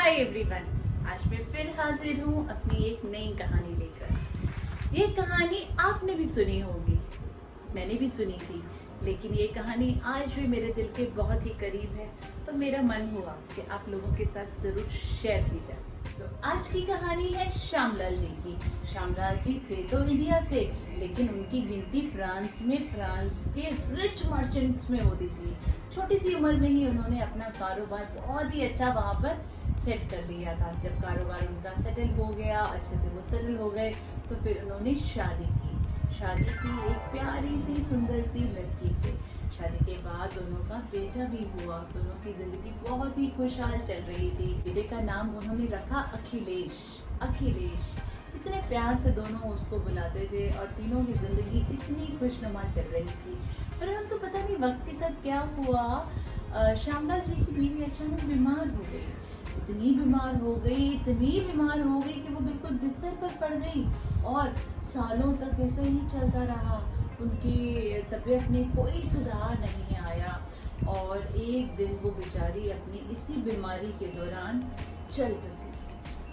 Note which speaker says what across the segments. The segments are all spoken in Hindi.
Speaker 1: हाय एवरीवन, आज मैं फिर हाजिर हूँ अपनी एक नई कहानी लेकर। ये कहानी आपने भी सुनी होगी, मैंने भी सुनी थी, लेकिन ये कहानी आज भी मेरे दिल के बहुत ही करीब है, तो मेरा मन हुआ कि आप लोगों के साथ जरूर शेयर की जाए। तो आज की कहानी है श्यामलाल जी की। श्यामलाल जी थे तो इंडिया से, लेकिन उनकी गिनती फ्रांस के रिच मर्चेंट्स में होती थी। छोटी सी उम्र में ही उन्होंने अपना कारोबार बहुत ही अच्छा वहाँ पर सेट कर लिया था। जब कारोबार उनका सेटल हो गया, अच्छे से वो सेटल हो गए, तो फिर उन्होंने शादी की एक प्यारी सी सुंदर सी लड़की से। शादी के बाद दोनों का बेटा भी हुआ। दोनों की जिंदगी बहुत ही खुशहाल चल रही थी। बेटे का नाम उन्होंने रखा अखिलेश। इतने प्यार से दोनों उसको बुलाते थे और तीनों की जिंदगी इतनी खुशनुमा चल रही थी। परंतु पता नहीं वक्त के साथ क्या हुआ, श्यामलाल जी की बीवी अचानक बीमार हो गई। इतनी बीमार हो गई कि वो बिल्कुल बिस्तर पर पड़ गई और सालों तक ऐसे ही चलता रहा। उनकी तबीयत में कोई सुधार नहीं आया और एक दिन वो बेचारी अपनी इसी बीमारी के दौरान चल बसी।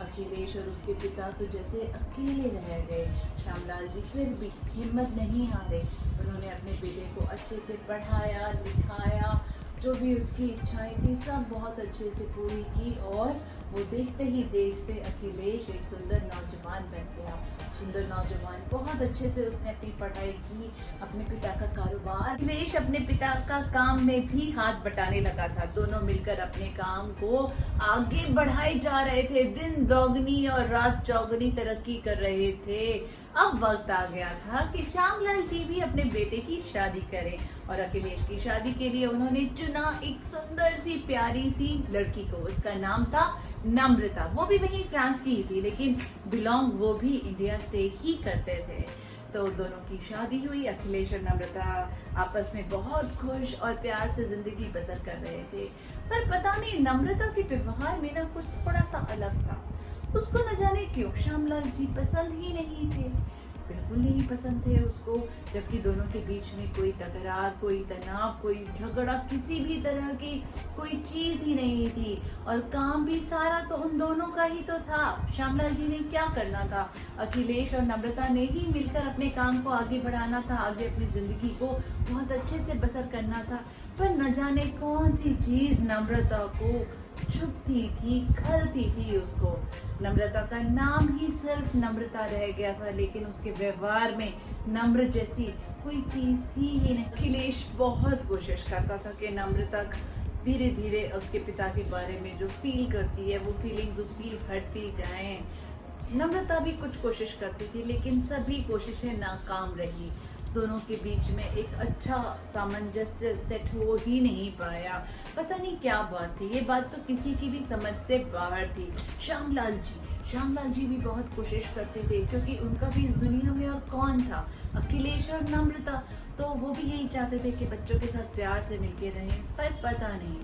Speaker 1: अखिलेश और उसके पिता तो जैसे अकेले रह गए। श्यामलाल जी फिर भी हिम्मत नहीं हारे। उन्होंने अपने बेटे को अच्छे से पढ़ाया लिखाया, जो भी उसकी इच्छाएं थी सब बहुत अच्छे से पूरी की और वो देखते ही देखते अखिलेश एक सुंदर नौजवान बन गया। सुंदर नौजवान, बहुत अच्छे से उसने अपनी पढ़ाई की, अपने पिता का कारोबार। अखिलेश अपने पिता का काम में भी हाथ बटाने लगा था। दोनों मिलकर अपने काम को आगे बढ़ाए जा रहे थे। दिन दोगुनी और रात चौगुनी तरक्की कर रहे थे। अब वक्त आ गया था कि श्यामलाल जी भी अपने बेटे की शादी करें और अखिलेश की शादी के लिए उन्होंने चुना एक सुंदर सी प्यारी सी लड़की को। उसका नाम था नम्रता। वो भी वहीं फ्रांस की ही थी, लेकिन बिलोंग वो भी इंडिया से ही करते थे। तो दोनों की शादी हुई। अखिलेश और नम्रता आपस में बहुत खुश और प्यार से जिंदगी बसर कर रहे थे। पर पता नहीं नम्रता के व्यवहार में ना कुछ थोड़ा सा अलग था। उसको न जाने क्यों श्यामलाल जी पसंद ही नहीं थे, बिल्कुल नहीं पसंद थे उसको। जबकि दोनों के बीच में कोई तकरार, कोई तनाव, कोई झगड़ा, किसी भी तरह की कोई चीज ही नहीं थी। और काम भी सारा तो उन दोनों का ही तो था। श्यामलाल जी ने क्या करना था, अखिलेश और नम्रता ने ही मिलकर अपने काम को आगे बढ़ाना था, आगे अपनी जिंदगी को बहुत अच्छे से बसर करना था। पर न जाने कौन सी चीज नम्रता को छुपती थी, खलती थी उसको। नम्रता का नाम ही सिर्फ नम्रता रह गया था, लेकिन उसके व्यवहार में नम्र जैसी कोई चीज थी ही नहीं। अखिलेश बहुत कोशिश करता था कि नम्रता धीरे धीरे उसके पिता के बारे में जो फील करती है वो फीलिंग्स उसकी हटती जाएं। नम्रता भी कुछ कोशिश करती थी, लेकिन सभी कोशिशें नाकाम रही। दोनों के बीच में एक अच्छा सामंजस्य सेट हो ही नहीं पाया। पता नहीं क्या बात थी, ये बात तो किसी की भी समझ से बाहर थी। श्यामलाल जी भी बहुत कोशिश करते थे, क्योंकि उनका भी इस दुनिया में और कौन था। अखिलेश और नम्रता तो वो भी यही चाहते थे कि बच्चों के साथ प्यार से मिलके रहें। पर पता नहीं,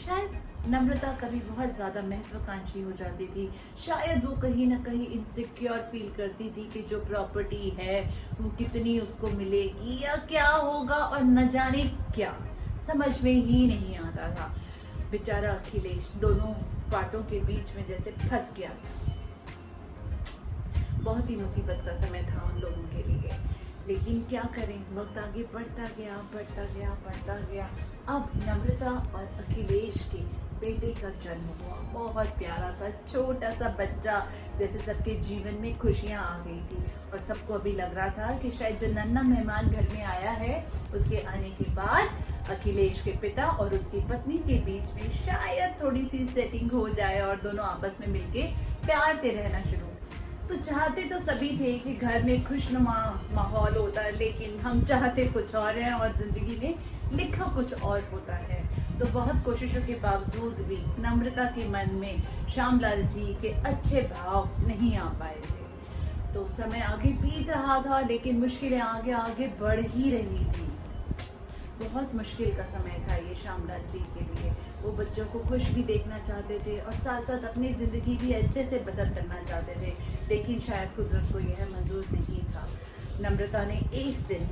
Speaker 1: शायद नम्रता कभी बहुत ज्यादा महत्वाकांक्षी हो जाती थी। शायद वो कहीं ना कहीं इनसिक्योर फील करती थी कि जो प्रॉपर्टी है वो कितनी उसको मिलेगी या क्या होगा, और न जाने क्या समझ में ही नहीं आता था। बेचारा अखिलेश दोनों बातों के बीच में जैसे फंस गया था। बहुत ही मुसीबत का समय था उन लोगों के लिए, लेकिन क्या करें, वक्त आगे बढ़ता गया। अब नम्रता और अखिलेश के बेटे का जन्म हुआ। बहुत प्यारा सा छोटा सा बच्चा, जैसे सबके जीवन में खुशियां आ गई थी और सबको अभी लग रहा था कि शायद जो नन्हा मेहमान घर में आया है, उसके आने के बाद अखिलेश के पिता और उसकी पत्नी के बीच में शायद थोड़ी सी सेटिंग हो जाए और दोनों आपस में मिलके प्यार से रहना शुरू। तो चाहते तो सभी थे कि घर में खुशनुमा माहौल होता है, लेकिन हम चाहते कुछ और हैं और जिंदगी में लिखा कुछ और होता है। तो बहुत कोशिशों के बावजूद भी नम्रता के मन में श्यामलाल जी के अच्छे भाव नहीं आ पाए थे। तो समय आगे बीत रहा था, लेकिन मुश्किलें आगे बढ़ ही रही थी। बहुत मुश्किल का समय था ये श्यामलाल जी के लिए। वो बच्चों को खुश भी देखना चाहते थे और साथ साथ अपनी जिंदगी भी अच्छे से बसर करना चाहते थे, लेकिन शायद कुदरत को यह मंजूर नहीं था। नम्रता ने एक दिन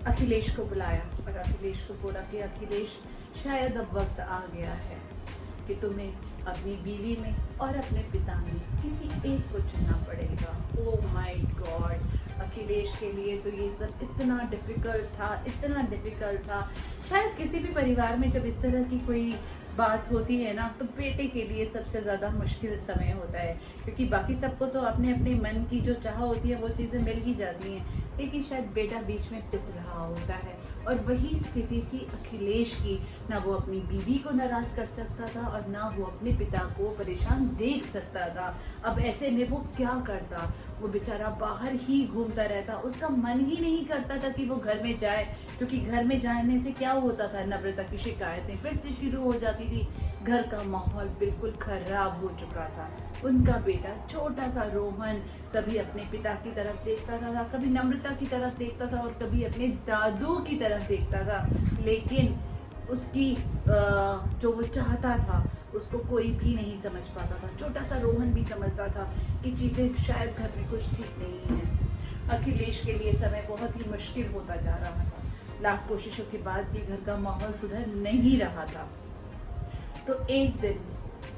Speaker 1: अखिलेश को बुलाया और अखिलेश को बोला कि अखिलेश, शायद अब वक्त आ गया है कि तुम्हें अपनी बीवी में और अपने पिता में किसी एक को चुनना पड़ेगा। ओह माय गॉड, अखिलेश के लिए तो ये सब इतना डिफ़िकल्ट था। शायद किसी भी परिवार में जब इस तरह की कोई बात होती है ना, तो बेटे के लिए सबसे ज़्यादा मुश्किल समय होता है, क्योंकि बाकी सबको तो अपने अपने मन की जो चाह होती है वो चीज़ें मिल ही जाती हैं, लेकिन शायद बेटा बीच में पिस रहा होता है। और वही स्थिति थी अखिलेश की। ना वो अपनी बीवी को नाराज़ कर सकता था और ना वो अपने पिता को परेशान देख सकता था। अब ऐसे में वो क्या करता? वो बेचारा बाहर ही घूमता रहता, उसका मन ही नहीं करता था कि वो घर में जाए, क्योंकि घर में जाने से क्या होता था, नम्रता की शिकायतें फिर से शुरू हो जाती थी। घर का माहौल बिल्कुल खराब हो चुका था। उनका बेटा छोटा सा रोहन कभी अपने पिता की तरफ देखता था, कभी नम्रता की तरफ देखता था और कभी अपने दादू की तरफ देखता था, लेकिन उसकी जो वो चाहता था उसको कोई भी नहीं समझ पाता था। छोटा सा रोहन भी समझता था कि चीज़ें शायद घर में कुछ ठीक नहीं है। अखिलेश के लिए समय बहुत ही मुश्किल होता जा रहा था। लाख कोशिशों के बाद भी घर का माहौल सुधर नहीं रहा था। तो एक दिन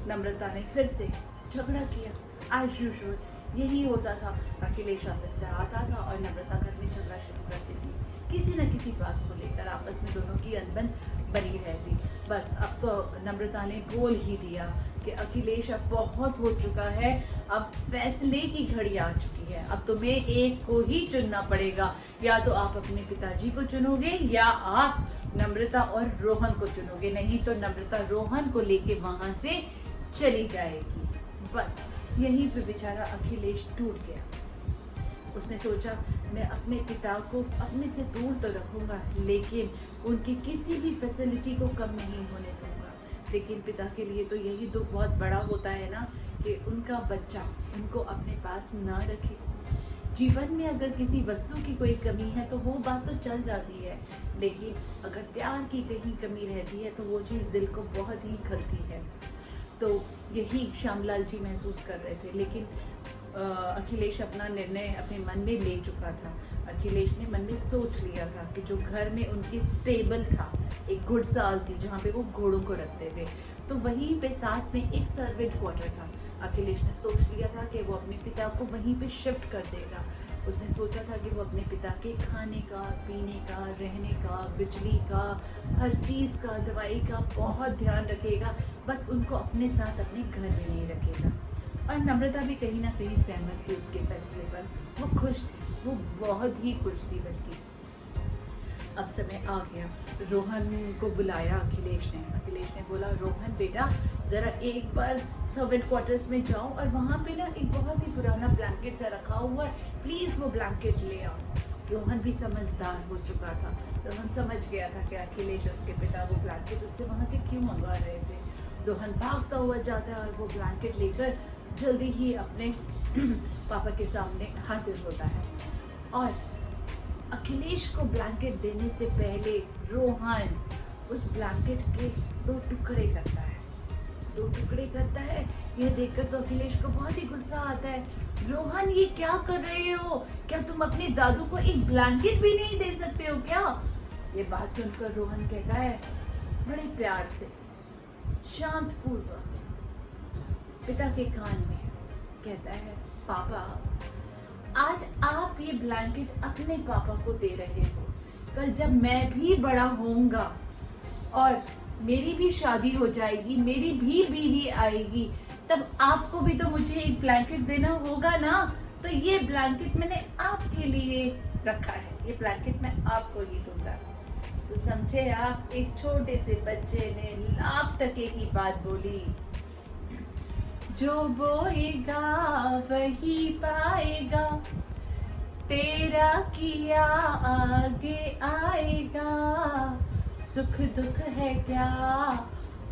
Speaker 1: नम्रता ने फिर से झगड़ा किया। एज यूजुअल यही होता था। अखिलेश ऑफिस से आता था और नम्रता घर में झगड़ा शुरू करती थी, किसी न किसी बात को लेकर आपस में दोनों की अनबन बनी रहती। बस अब तो नम्रता ने बोल ही दिया कि अखिलेश अब बहुत हो चुका है, अब फैसले की घड़ी आ चुकी है, अब तुम्हें एक को ही चुनना पड़ेगा। या तो आप अपने पिताजी को चुनोगे या आप नम्रता और रोहन को चुनोगे, नहीं तो नम्रता रोहन को लेके वहां से चली जाएगी। बस यहीं पे बेचारा अखिलेश टूट गया। उसने सोचा मैं अपने पिता को अपने से दूर तो रखूंगा, लेकिन उनकी किसी भी फैसिलिटी को कम नहीं होने दूंगा। लेकिन पिता के लिए तो यही दुख बहुत बड़ा होता है ना, कि उनका बच्चा उनको अपने पास ना रखे। जीवन में अगर किसी वस्तु की कोई कमी है तो वो बात तो चल जाती है, लेकिन अगर प्यार की कहीं कमी रहती है तो वो चीज़ दिल को बहुत ही खलती है। तो यही श्यामलाल जी महसूस कर रहे थे, लेकिन अखिलेश अपना निर्णय अपने मन में ले चुका था। अखिलेश ने मन में सोच लिया था कि जो घर में उनकी स्टेबल था, एक घुड़साल थी जहाँ पे वो घोड़ों को रखते थे, तो वहीं पे साथ में एक सर्वेंट क्वार्टर था। अखिलेश ने सोच लिया था कि वो अपने पिता को वहीं पे शिफ्ट कर देगा। उसने सोचा था कि वो अपने पिता के खाने का, पीने का, रहने का, बिजली का, हर चीज़ का, दवाई का बहुत ध्यान रखेगा, बस उनको अपने साथ अपने घर में नहीं रखेगा। और नम्रता भी कहीं ना कहीं सहमत थी उसके फैसले पर। वो खुश थी, वो बहुत ही खुश थी। बल्कि अब समय आ गया, रोहन को बुलाया अखिलेश ने बोला, रोहन बेटा ज़रा एक बार सर्वेंट क्वार्टर्स में जाओ और वहाँ पे ना एक बहुत ही पुराना ब्लैंकेट सा रखा हुआ है, प्लीज़ वो ब्लैंकेट ले आओ। रोहन भी समझदार हो चुका था। रोहन समझ गया था कि अखिलेश उसके पिता वो ब्लैंकेट उससे वहाँ से क्यों मंगवा रहे थे। रोहन भागता हुआ जाता है और वो ब्लैंकेट लेकर जल्दी ही अपने पापा के सामने हाजिर होता है। और अखिलेश को ब्लैंकेट देने से पहले रोहन उस ब्लैंकेट के दो टुकड़े करता है। यह देखकर तो अखिलेश को बहुत ही गुस्सा आता है। रोहन, ये क्या कर रहे हो? क्या तुम अपने दादू को एक ब्लैंकेट भी नहीं दे सकते हो क्या? ये बात सुनकर रोहन कहता है बड़े प्यार से, शांत पूर्वक पिता के कान में कहता है, पापा आज आप ये ब्लैंकेट अपने पापा को दे रहे हो, कल जब मैं भी बड़ा होऊंगा और मेरी भी शादी हो जाएगी, मेरी भी बीवी आएगी, तब आपको भी तो मुझे एक ब्लैंकेट देना होगा ना। तो ये ब्लैंकेट मैंने आपके लिए रखा है, ये ब्लैंकेट मैं आपको ही दूंगा। तो समझे आप, एक छोटे से बच्चे ने लाख टके की बात बोली। जो बोएगा वही पाएगा, तेरा किया आगे आएगा, सुख दुख है क्या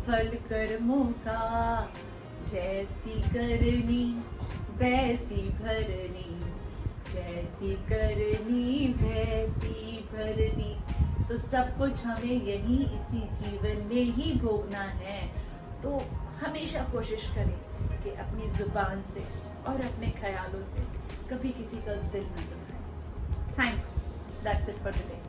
Speaker 1: फल कर्मों का, जैसी करनी वैसी भरनी, जैसी करनी वैसी भरनी। तो सब कुछ हमें यही इसी जीवन में ही भोगना है। तो हमेशा कोशिश करें कि अपनी जुबान से और अपने ख्यालों से कभी किसी का दिल न दुखाएं। Thanks, that's it for today.